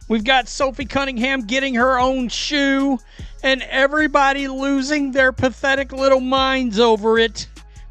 We've got Sophie Cunningham getting her own shoe, and everybody losing their pathetic little minds over it.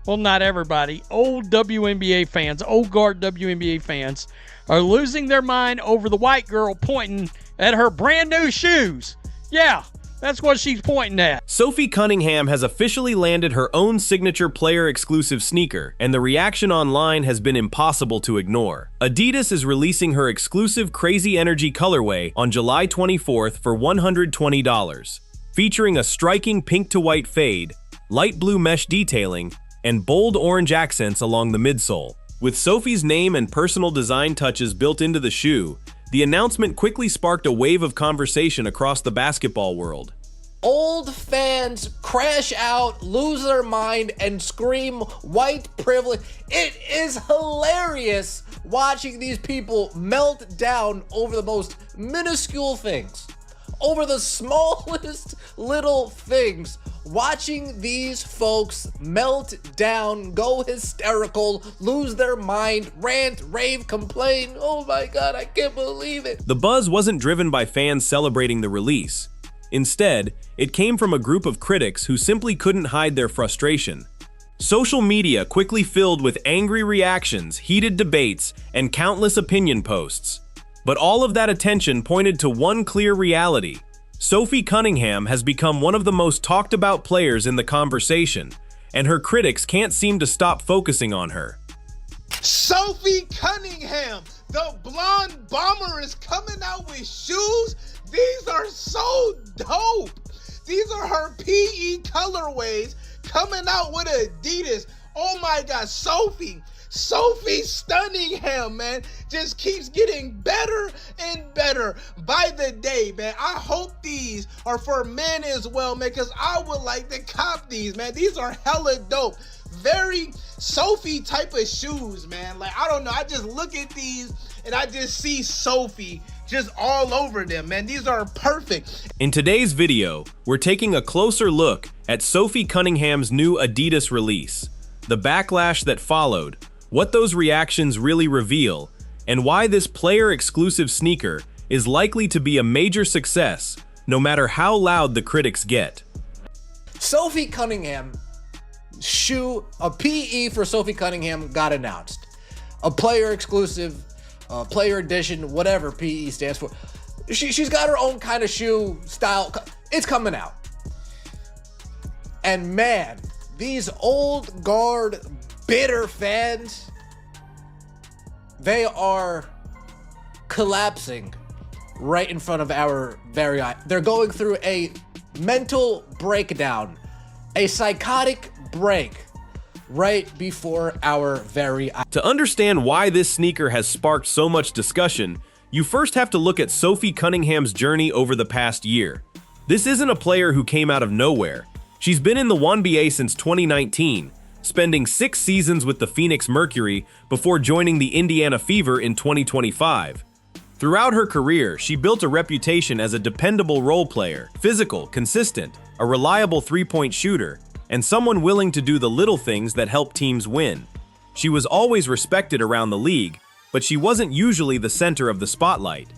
Well, not everybody. Old WNBA fans, old guard WNBA fans, are losing their mind over the white girl pointing at her brand new shoes. Yeah, that's what she's pointing at. Sophie Cunningham has officially landed her own signature player-exclusive sneaker, and the reaction online has been impossible to ignore. Adidas is releasing her exclusive Crazy Energy colorway on July 24th for $120, featuring a striking pink to white fade, light blue mesh detailing, and bold orange accents along the midsole. With Sophie's name and personal design touches built into the shoe, the announcement quickly sparked a wave of conversation across the basketball world. Old fans crash out, lose their mind, and scream white privilege. It is hilarious watching these people melt down over the most minuscule things, over the smallest little things. Watching these folks melt down, go hysterical, lose their mind, rant, rave, complain. Oh my God, I can't believe it. The buzz wasn't driven by fans celebrating the release. Instead, it came from a group of critics who simply couldn't hide their frustration. Social media quickly filled with angry reactions, heated debates, and countless opinion posts. But all of that attention pointed to one clear reality. Sophie Cunningham has become one of the most talked about players in the conversation, and her critics can't seem to stop focusing on her. Sophie Cunningham, the blonde bomber, is coming out with shoes. These are so dope. These are her PE colorways coming out with Adidas. Oh my God, Sophie Cunningham, man, just keeps getting better and better by the day, man. I hope these are for men as well, man, because I would like to cop these, man. These are hella dope. Very Sophie type of shoes, man. Like, I don't know. I just look at these and I just see Sophie just all over them, man. These are perfect. In today's video, we're taking a closer look at Sophie Cunningham's new Adidas release, the backlash that followed, what those reactions really reveal, and why this player-exclusive sneaker is likely to be a major success, no matter how loud the critics get. Sophie Cunningham shoe, a PE for Sophie Cunningham got announced. A player-exclusive, player edition, whatever PE stands for. She's got her own kind of shoe style. It's coming out. And man, these old guard bitter fans, they are collapsing right in front of our very eye. They're going through a mental breakdown, a psychotic break right before our very eye. To understand why this sneaker has sparked so much discussion, you first have to look at Sophie Cunningham's journey over the past year. This isn't a player who came out of nowhere. She's been in the Wnba since 2019, spending 6 seasons with the Phoenix Mercury before joining the Indiana Fever in 2025. Throughout her career, she built a reputation as a dependable role player, physical, consistent, a reliable three-point shooter, and someone willing to do the little things that help teams win. She was always respected around the league, but she wasn't usually the center of the spotlight.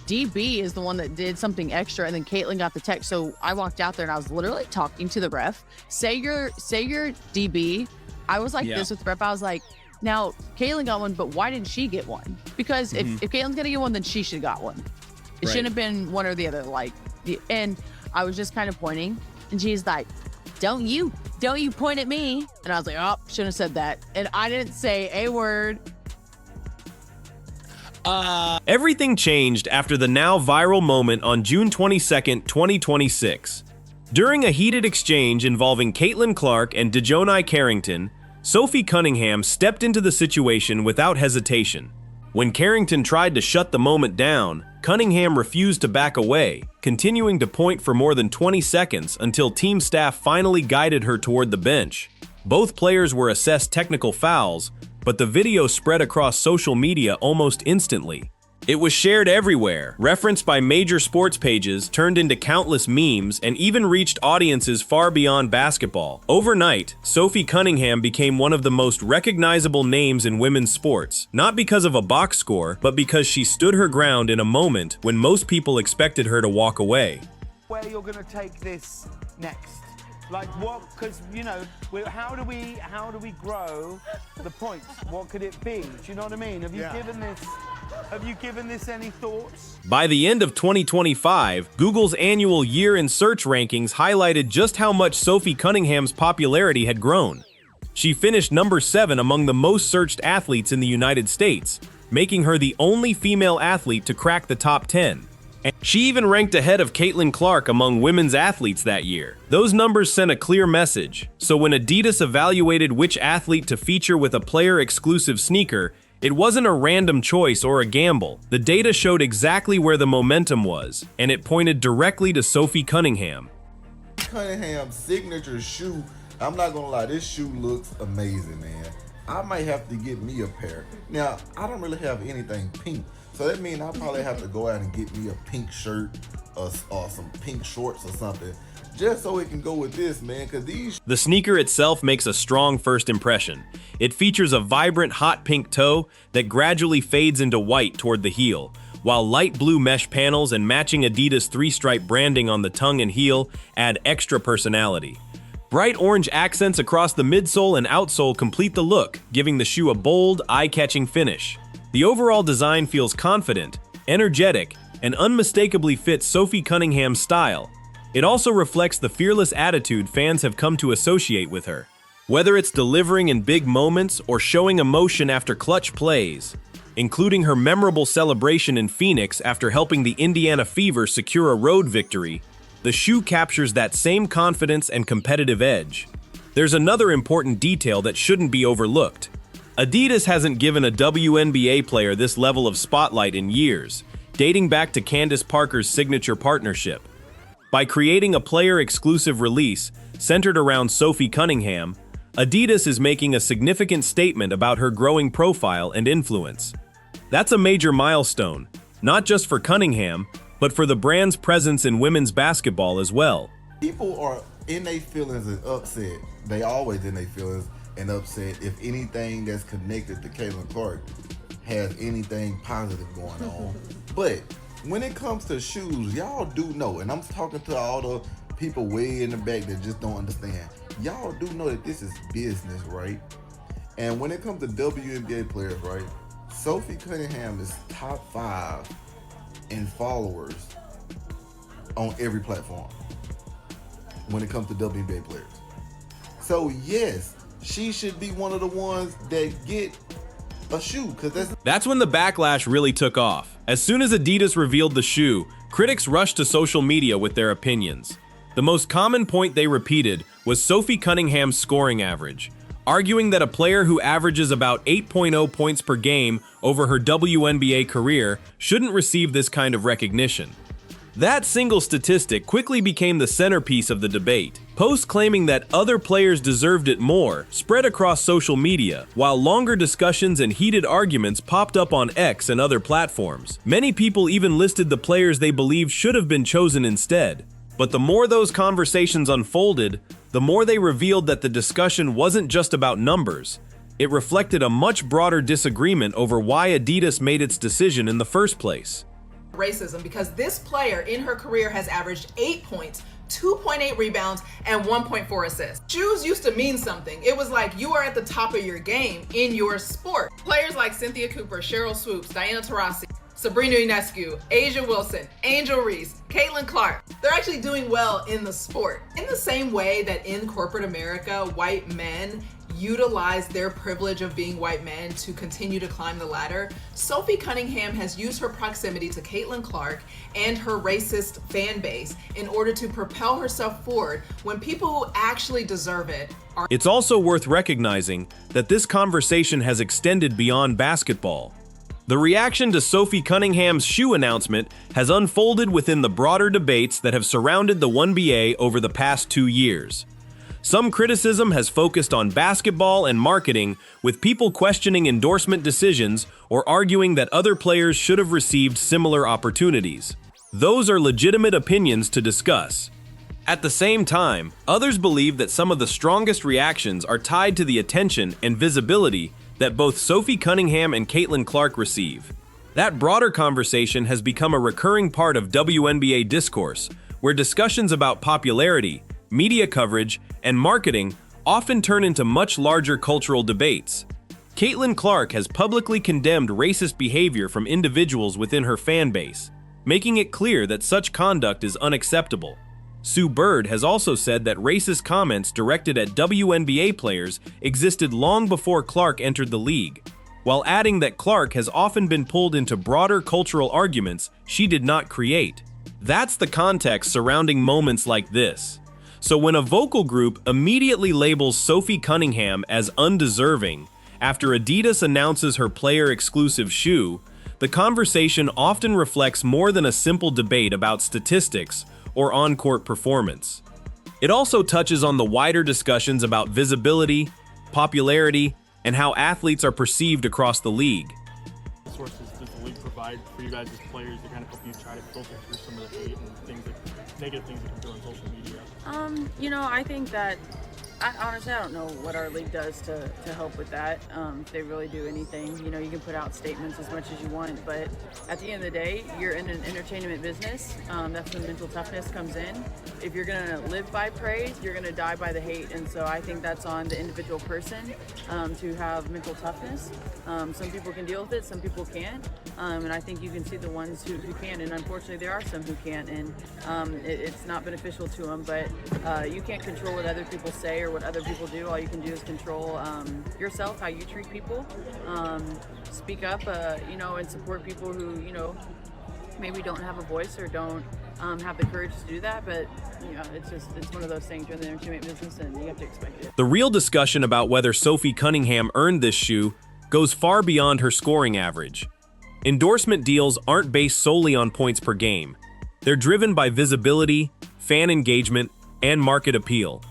DB is the one that did something extra, and then Caitlin got the text. So I walked out there and I was literally talking to the ref. Say you're DB. I was like this with the ref. I was like, now Caitlin got one, but why didn't she get one? Because if Caitlin's gonna get one, then she should have got one. It shouldn't have been one or the other. And I was just kind of pointing, and she's like, don't you point at me. And I was like, oh, shouldn't have said that. And I didn't say a word. Everything changed after the now viral moment on June 22nd, 2026. During a heated exchange involving Caitlin Clark and Dejonai Carrington, Sophie Cunningham stepped into the situation without hesitation. When Carrington tried to shut the moment down, Cunningham refused to back away, continuing to point for more than 20 seconds until team staff finally guided her toward the bench. Both players were assessed technical fouls, but the video spread across social media almost instantly. It was shared everywhere, referenced by major sports pages, turned into countless memes, and even reached audiences far beyond basketball. Overnight, Sophie Cunningham became one of the most recognizable names in women's sports, not because of a box score, but because she stood her ground in a moment when most people expected her to walk away. Where you're going to take this next? Like what? Because you know, how do we grow the points? What could it be? Do you know what I mean? Have you given this any thoughts? By the end of 2025, Google's annual year in search rankings highlighted just how much Sophie Cunningham's popularity had grown. She finished number 7 among the most searched athletes in the United States, making her the only female athlete to crack the top 10. And she even ranked ahead of Caitlin Clark among women's athletes that year. Those numbers sent a clear message. So when Adidas evaluated which athlete to feature with a player-exclusive sneaker, it wasn't a random choice or a gamble. The data showed exactly where the momentum was, and it pointed directly to Sophie Cunningham. Cunningham's signature shoe, I'm not gonna lie, this shoe looks amazing, man. I might have to get me a pair. Now, I don't really have anything pink, so that means I probably have to go out and get me a pink shirt or some pink shorts or something, just so it can go with this, man, because these... The sneaker itself makes a strong first impression. It features a vibrant hot pink toe that gradually fades into white toward the heel, while light blue mesh panels and matching Adidas 3-stripe branding on the tongue and heel add extra personality. Bright orange accents across the midsole and outsole complete the look, giving the shoe a bold, eye-catching finish. The overall design feels confident, energetic, and unmistakably fits Sophie Cunningham's style. It also reflects the fearless attitude fans have come to associate with her. Whether it's delivering in big moments or showing emotion after clutch plays, including her memorable celebration in Phoenix after helping the Indiana Fever secure a road victory, the shoe captures that same confidence and competitive edge. There's another important detail that shouldn't be overlooked. Adidas hasn't given a WNBA player this level of spotlight in years, dating back to Candace Parker's signature partnership. By creating a player-exclusive release centered around Sophie Cunningham, Adidas is making a significant statement about her growing profile and influence. That's a major milestone, not just for Cunningham, but for the brand's presence in women's basketball as well. People are in their feelings and upset. They always in their feelings and upset if anything that's connected to Caitlin Clark has anything positive going on. But when it comes to shoes, y'all do know, and I'm talking to all the people way in the back that just don't understand. Y'all do know that this is business, right? And when it comes to WNBA players, right? Sophie Cunningham is top 5 in followers on every platform when it comes to WNBA players. So yes, she should be one of the ones that get a shoe, because that's when the backlash really took off. As soon as Adidas revealed the shoe, critics rushed to social media with their opinions. The most common point they repeated was Sophie Cunningham's scoring average, arguing that a player who averages about 8.0 points per game over her WNBA career shouldn't receive this kind of recognition. That single statistic quickly became the centerpiece of the debate. Posts claiming that other players deserved it more spread across social media, while longer discussions and heated arguments popped up on X and other platforms. Many people even listed the players they believed should have been chosen instead. But the more those conversations unfolded, the more they revealed that the discussion wasn't just about numbers. It reflected a much broader disagreement over why Adidas made its decision in the first place. Racism, because this player in her career has averaged 8 points, 2.8 rebounds, and 1.4 assists. Shoes used to mean something. It was like you are at the top of your game in your sport. Players like Cynthia Cooper, Cheryl Swoops, Diana Taurasi, Sabrina Ionescu, Asia Wilson, Angel Reese, Caitlin Clark, they're actually doing well in the sport. In the same way that in corporate America, white men utilize their privilege of being white men to continue to climb the ladder, Sophie Cunningham has used her proximity to Caitlin Clark and her racist fan base in order to propel herself forward when people who actually deserve it are. It's also worth recognizing that this conversation has extended beyond basketball. The reaction to Sophie Cunningham's shoe announcement has unfolded within the broader debates that have surrounded the Wnba over the past 2 years. Some criticism has focused on basketball and marketing, with people questioning endorsement decisions or arguing that other players should have received similar opportunities. Those are legitimate opinions to discuss. At the same time, others believe that some of the strongest reactions are tied to the attention and visibility that both Sophie Cunningham and Caitlin Clark receive. That broader conversation has become a recurring part of WNBA discourse, where discussions about popularity, media coverage, and marketing often turn into much larger cultural debates. Caitlin Clark has publicly condemned racist behavior from individuals within her fan base, making it clear that such conduct is unacceptable. Sue Bird has also said that racist comments directed at WNBA players existed long before Clark entered the league, while adding that Clark has often been pulled into broader cultural arguments she did not create. That's the context surrounding moments like this. So when a vocal group immediately labels Sophie Cunningham as undeserving after Adidas announces her player-exclusive shoe, the conversation often reflects more than a simple debate about statistics or on-court performance. It also touches on the wider discussions about visibility, popularity, and how athletes are perceived across the league. What sources does the league provide for you guys as players to kind of help you try to filter through some of the hate and things that, negative things that come through on social media? I think that honestly, I don't know what our league does to help with that. If they really do anything, you can put out statements as much as you want, but at the end of the day, you're in an entertainment business. That's when mental toughness comes in. If you're gonna live by praise, you're gonna die by the hate, and so I think that's on the individual person to have mental toughness. Some people can deal with it, some people can't, and I think you can see the ones who can, and unfortunately there are some who can't, and it's not beneficial to them, but you can't control what other people say or what other people do. All you can do is control yourself, how you treat people, speak up, and support people who, maybe don't have a voice or don't have the courage to do that, but it's one of those things. You're in the entertainment business and you have to expect it. The real discussion about whether Sophie Cunningham earned this shoe goes far beyond her scoring average. Endorsement deals aren't based solely on points per game. They're driven by visibility, fan engagement, and market appeal.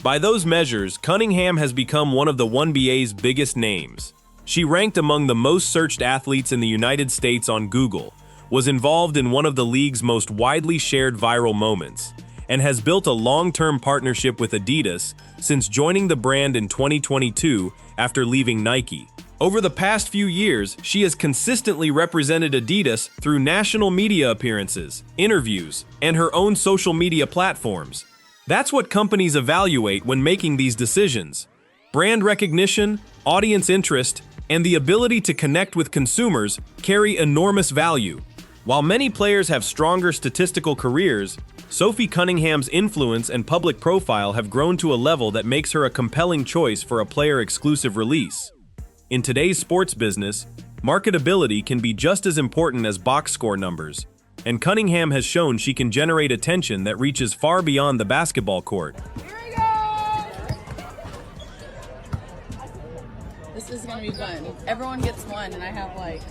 By those measures, Cunningham has become one of the Wnba's biggest names. She ranked among the most searched athletes in the United States on Google, was involved in one of the league's most widely shared viral moments, and has built a long-term partnership with Adidas since joining the brand in 2022 after leaving Nike. Over the past few years, she has consistently represented Adidas through national media appearances, interviews, and her own social media platforms. That's what companies evaluate when making these decisions. Brand recognition, audience interest, and the ability to connect with consumers carry enormous value. While many players have stronger statistical careers, Sophie Cunningham's influence and public profile have grown to a level that makes her a compelling choice for a player-exclusive release. In today's sports business, marketability can be just as important as box score numbers, and Cunningham has shown she can generate attention that reaches far beyond the basketball court. Here we go! This is gonna be fun. Everyone gets one, and I have like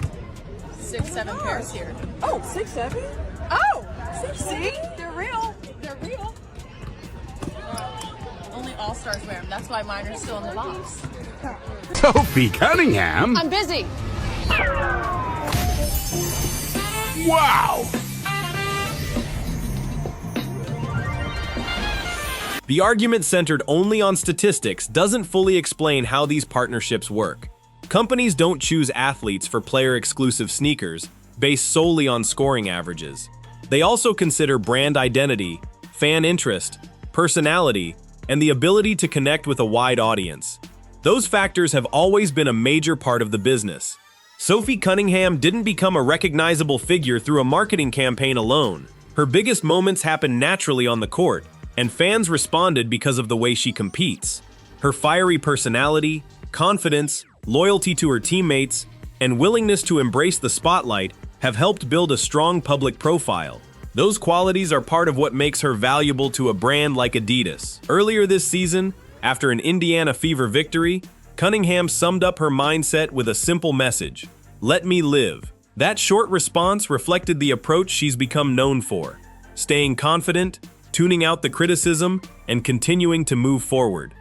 6-7 pairs here. Oh, 6-7? Oh, see? They're real. They're real. Only all-stars wear them. That's why mine are still in the box. Sophie Cunningham? I'm busy. Wow! The argument centered only on statistics doesn't fully explain how these partnerships work. Companies don't choose athletes for player-exclusive sneakers based solely on scoring averages. They also consider brand identity, fan interest, personality, and the ability to connect with a wide audience. Those factors have always been a major part of the business. Sophie Cunningham didn't become a recognizable figure through a marketing campaign alone. Her biggest moments happened naturally on the court, and fans responded because of the way she competes. Her fiery personality, confidence, loyalty to her teammates, and willingness to embrace the spotlight have helped build a strong public profile. Those qualities are part of what makes her valuable to a brand like Adidas. Earlier this season, after an Indiana Fever victory, Cunningham summed up her mindset with a simple message: "Let me live." That short response reflected the approach she's become known for: staying confident, tuning out the criticism, and continuing to move forward.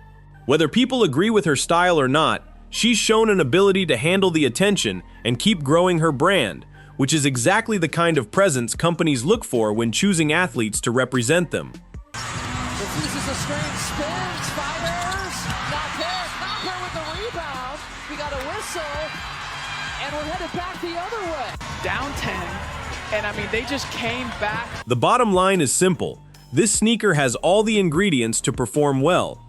Whether people agree with her style or not, she's shown an ability to handle the attention and keep growing her brand, which is exactly the kind of presence companies look for when choosing athletes to represent them. Refuses a strange spins, fires, not there with the rebound. We got a whistle, and we're headed back the other way. Down 10, and I mean, they just came back. The bottom line is simple. This sneaker has all the ingredients to perform well.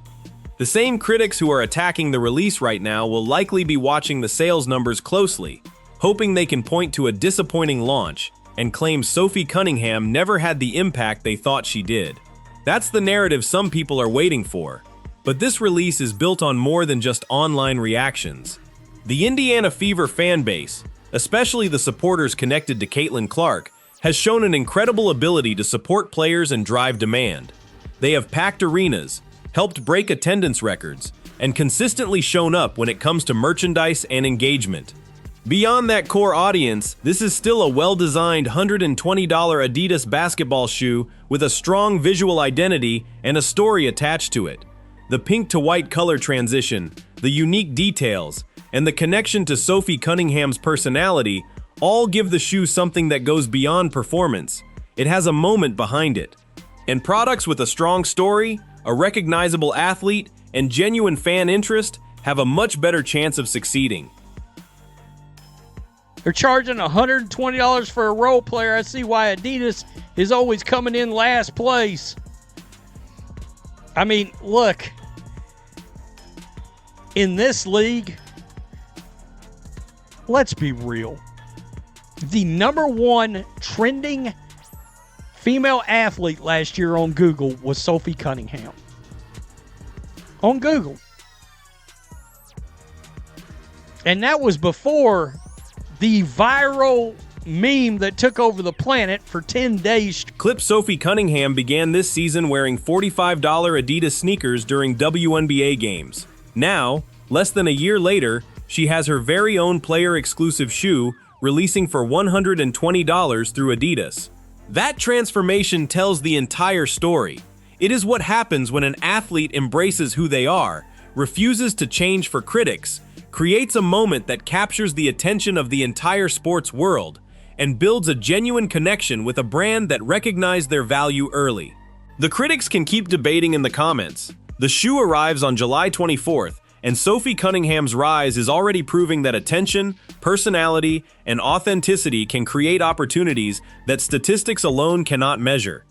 The same critics who are attacking the release right now will likely be watching the sales numbers closely, hoping they can point to a disappointing launch and claim Sophie Cunningham never had the impact they thought she did. That's the narrative some people are waiting for. But this release is built on more than just online reactions. The Indiana Fever fan base, especially the supporters connected to Caitlin Clark, has shown an incredible ability to support players and drive demand. They have packed arenas, helped break attendance records, and consistently shown up when it comes to merchandise and engagement. Beyond that core audience, this is still a well-designed $120 Adidas basketball shoe with a strong visual identity and a story attached to it. The pink to white color transition, the unique details, and the connection to Sophie Cunningham's personality all give the shoe something that goes beyond performance. It has a moment behind it. And products with a strong story, a recognizable athlete, and genuine fan interest have a much better chance of succeeding. They're charging $120 for a role player. I see why Adidas is always coming in last place. I mean, look. In this league, let's be real. The #1 trending female athlete last year on Google was Sophie Cunningham. On Google. And that was before the viral meme that took over the planet for 10 days. Clip Sophie Cunningham began this season wearing $45 Adidas sneakers during WNBA games. Now, less than a year later, she has her very own player-exclusive shoe releasing for $120 through Adidas. That transformation tells the entire story. It is what happens when an athlete embraces who they are, refuses to change for critics, creates a moment that captures the attention of the entire sports world, and builds a genuine connection with a brand that recognized their value early. The critics can keep debating in the comments. The shoe arrives on July 24th, and Sophie Cunningham's rise is already proving that attention, personality, and authenticity can create opportunities that statistics alone cannot measure.